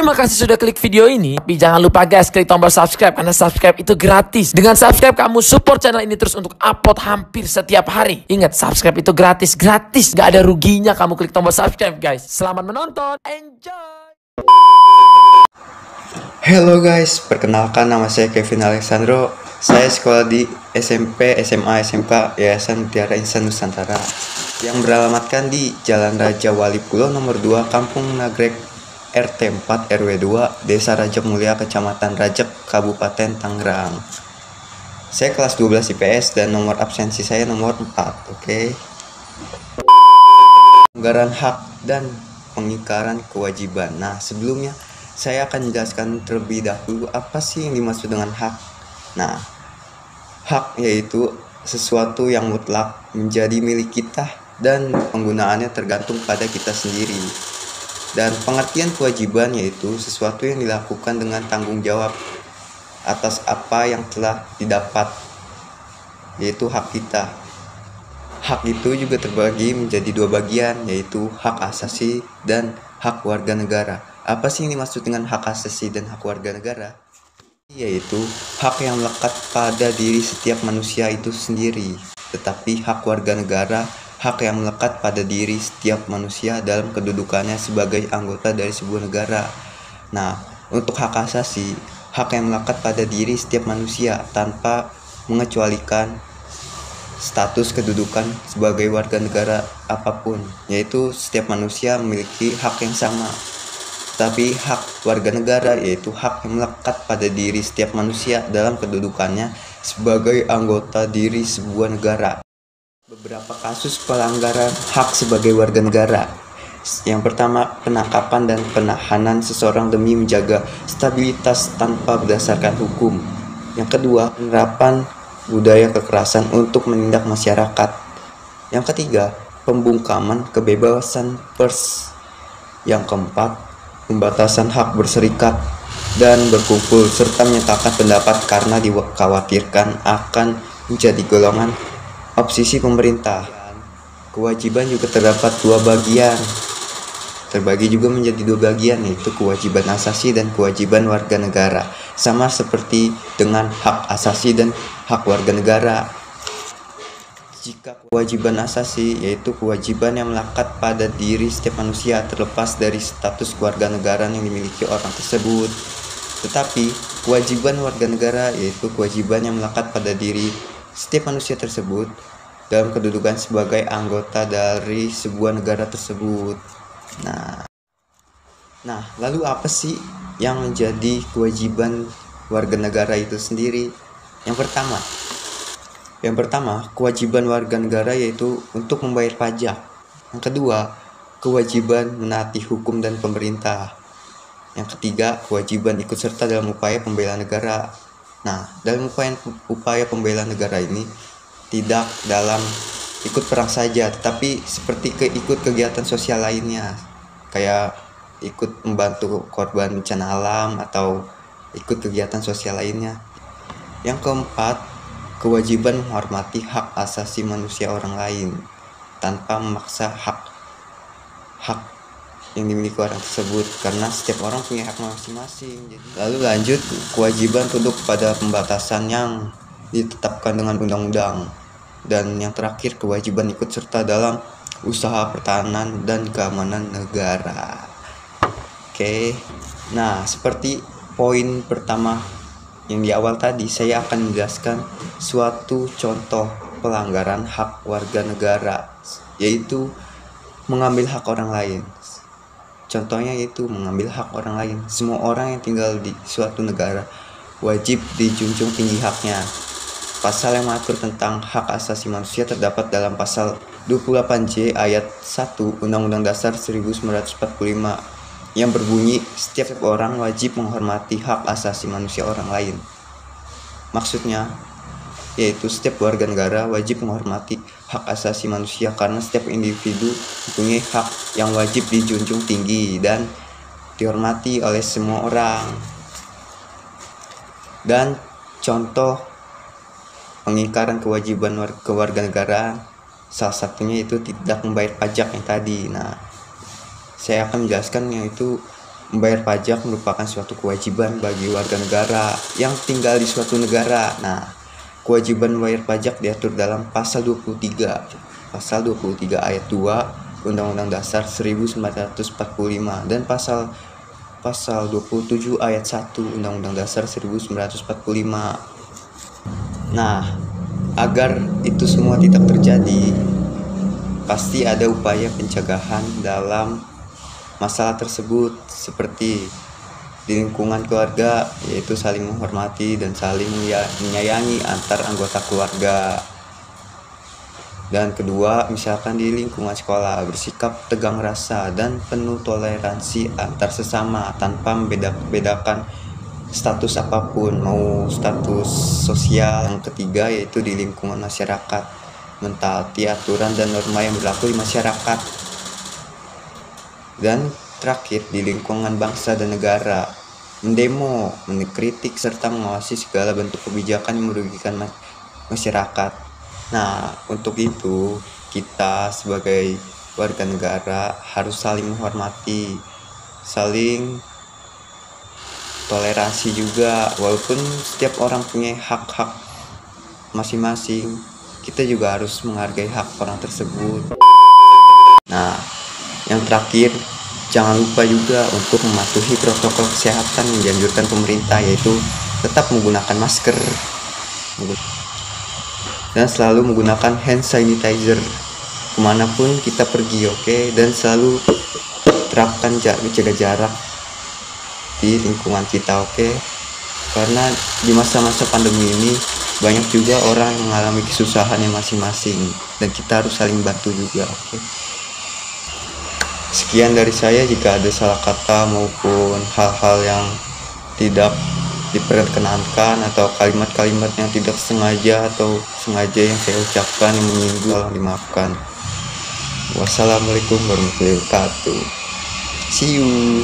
Terima kasih sudah klik video ini. Tapi jangan lupa guys, klik tombol subscribe karena subscribe itu gratis. Dengan subscribe kamu support channel ini terus untuk upload hampir setiap hari. Ingat, subscribe itu gratis, gak ada ruginya kamu klik tombol subscribe guys. Selamat menonton, enjoy. Halo guys, perkenalkan nama saya Kevin Alexandro. Saya sekolah di SMP, SMA, SMK Yayasan Mutiara Insan Nusantara yang beralamatkan di Jalan Raja Wali Pulo nomor 2, Kampung Nagrek, RT 4 RW 2, Desa Raja Mulia, Kecamatan Rajek, Kabupaten Tangerang. Saya kelas 12 IPS dan nomor absensi saya nomor 4. Oke. Pelanggaran hak dan pengingkaran kewajiban. Nah, sebelumnya saya akan menjelaskan terlebih dahulu apa sih yang dimaksud dengan hak. Nah, hak yaitu sesuatu yang mutlak menjadi milik kita dan penggunaannya tergantung pada kita sendiri. Dan pengertian kewajiban yaitu sesuatu yang dilakukan dengan tanggung jawab atas apa yang telah didapat, yaitu hak kita. Hak itu juga terbagi menjadi dua bagian, yaitu hak asasi dan hak warga negara. Apa sih yang dimaksud dengan hak asasi dan hak warga negara? Yaitu hak yang melekat pada diri setiap manusia itu sendiri. Tetapi hak warga negara, hak yang melekat pada diri setiap manusia dalam kedudukannya sebagai anggota dari sebuah negara. Nah, untuk hak asasi, hak yang melekat pada diri setiap manusia tanpa mengecualikan status kedudukan sebagai warga negara apapun, yaitu setiap manusia memiliki hak yang sama. Tapi hak warga negara yaitu hak yang melekat pada diri setiap manusia dalam kedudukannya sebagai anggota diri sebuah negara. Beberapa kasus pelanggaran hak sebagai warga negara. Yang pertama, penangkapan dan penahanan seseorang demi menjaga stabilitas tanpa berdasarkan hukum. Yang kedua, penerapan budaya kekerasan untuk menindak masyarakat. Yang ketiga, pembungkaman kebebasan pers. Yang keempat, pembatasan hak berserikat dan berkumpul serta menyatakan pendapat karena dikhawatirkan akan menjadi golongan oposisi pemerintah. Kewajiban juga terdapat dua bagian. Terbagi juga menjadi dua bagian, yaitu kewajiban asasi dan kewajiban warga negara. Sama seperti dengan hak asasi dan hak warga negara. Jika kewajiban asasi yaitu kewajiban yang melekat pada diri setiap manusia terlepas dari status kewarganegaraan yang dimiliki orang tersebut. Tetapi kewajiban warga negara yaitu kewajiban yang melekat pada diri setiap manusia tersebut dalam kedudukan sebagai anggota dari sebuah negara tersebut. Nah, lalu apa sih yang menjadi kewajiban warga negara itu sendiri? Yang pertama, kewajiban warga negara yaitu untuk membayar pajak. Yang kedua, kewajiban menaati hukum dan pemerintah. Yang ketiga, kewajiban ikut serta dalam upaya pembelaan negara. Nah, dalam upaya pembelaan negara ini tidak dalam ikut perang saja, tetapi seperti ikut kegiatan sosial lainnya, kayak ikut membantu korban bencana alam atau ikut kegiatan sosial lainnya. Yang keempat, kewajiban menghormati hak asasi manusia orang lain tanpa memaksa hak yang dimiliki orang tersebut, karena setiap orang punya hak masing-masing. Lalu lanjut, kewajiban tunduk pada pembatasan yang ditetapkan dengan undang-undang. Dan yang terakhir, kewajiban ikut serta dalam usaha pertahanan dan keamanan negara. Oke. Nah, seperti poin pertama yang di awal tadi, saya akan menjelaskan suatu contoh pelanggaran hak warga negara, yaitu mengambil hak orang lain. Contohnya yaitu mengambil hak orang lain. Semua orang yang tinggal di suatu negara wajib dijunjung tinggi haknya. Pasal yang mengatur tentang hak asasi manusia terdapat dalam pasal 28J ayat 1 Undang-Undang Dasar 1945 yang berbunyi, setiap orang wajib menghormati hak asasi manusia orang lain. Maksudnya, yaitu setiap warga negara wajib menghormati hak asasi manusia karena setiap individu mempunyai hak yang wajib dijunjung tinggi dan dihormati oleh semua orang. Dan contoh pengingkaran kewajiban kewarganegaraan, salah satunya itu tidak membayar pajak yang tadi. Nah, saya akan menjelaskan yaitu Membayar pajak merupakan suatu kewajiban bagi warga negara yang tinggal di suatu negara. Nah, kewajiban membayar pajak diatur dalam pasal 23. Pasal 23 ayat 2 Undang-Undang Dasar 1945 dan pasal 27 ayat 1 Undang-Undang Dasar 1945. Nah, agar itu semua tidak terjadi, pasti ada upaya pencegahan dalam masalah tersebut, seperti di lingkungan keluarga, yaitu saling menghormati dan saling menyayangi antar anggota keluarga. Dan kedua, misalkan di lingkungan sekolah, bersikap tegang rasa dan penuh toleransi antar sesama tanpa membedakan status apapun, mau status sosial. Yang ketiga, yaitu di lingkungan masyarakat, mentaati aturan dan norma yang berlaku di masyarakat. Dan terakhir, di lingkungan bangsa dan negara, mendemo, mengkritik, serta mengawasi segala bentuk kebijakan yang merugikan masyarakat. Nah, untuk itu kita sebagai warga negara harus saling menghormati, saling toleransi juga. Walaupun setiap orang punya hak-hak masing-masing, kita juga harus menghargai hak orang tersebut. Nah, yang terakhir, jangan lupa juga untuk mematuhi protokol kesehatan yang dianjurkan pemerintah, yaitu tetap menggunakan masker dan selalu menggunakan hand sanitizer kemanapun kita pergi, oke? Dan selalu terapkan jaga jarak di lingkungan kita, oke? Karena di masa-masa pandemi ini banyak juga orang yang mengalami kesusahan yang masing-masing dan kita harus saling bantu juga, oke? Sekian dari saya. Jika ada salah kata maupun hal-hal yang tidak diperkenankan atau kalimat-kalimat yang tidak sengaja atau sengaja yang saya ucapkan yang menyinggung, tolong dimaafkan. Wassalamualaikum warahmatullahi wabarakatuh. See you.